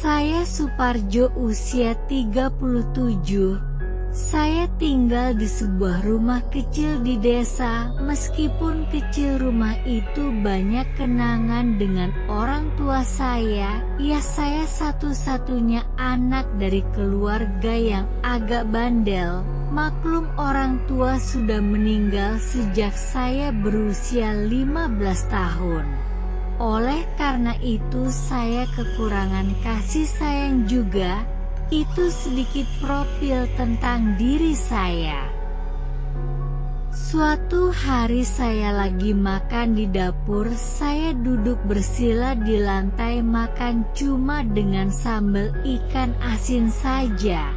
Saya Suparjo, usia 37. Saya tinggal di sebuah rumah kecil di desa. Meskipun kecil, rumah itu banyak kenangan dengan orang tua saya. Ya, saya satu-satunya anak dari keluarga yang agak bandel. Maklum, orang tua sudah meninggal sejak saya berusia 15 tahun. Oleh karena itu saya kekurangan kasih sayang juga. Itu sedikit profil tentang diri saya. Suatu hari saya lagi makan di dapur. Saya duduk bersila di lantai makan cuma dengan sambal ikan asin saja.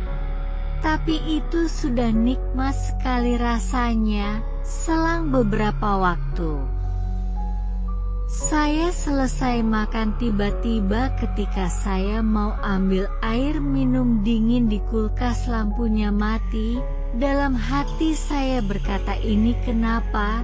Tapi itu sudah nikmat sekali rasanya. Selang beberapa waktu, saya selesai makan, tiba-tiba ketika saya mau ambil air minum dingin di kulkas lampunya mati. Dalam hati saya berkata, ini kenapa?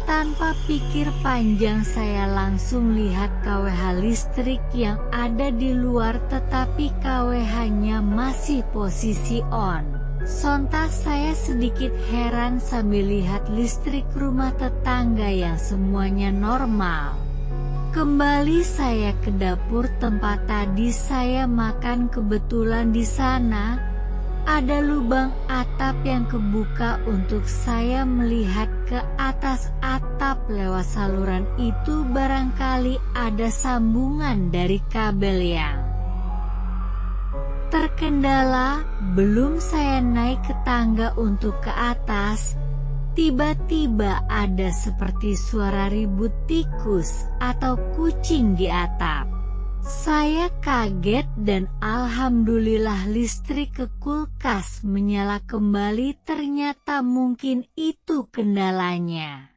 Tanpa pikir panjang saya langsung lihat KWH listrik yang ada di luar, tetapi KWH-nya masih posisi on. Sontak saya sedikit heran sambil lihat listrik rumah tetangga yang semuanya normal. Kembali saya ke dapur tempat tadi saya makan. Kebetulan di sana ada lubang atap yang kebuka untuk saya melihat ke atas atap. Lewat saluran itu barangkali ada sambungan dari kabel yang terkendala. Belum saya naik ke tangga untuk ke atas, tiba-tiba ada seperti suara ribut tikus atau kucing di atap. Saya kaget dan alhamdulillah listrik ke kulkas menyala kembali. Ternyata mungkin itu kendalanya.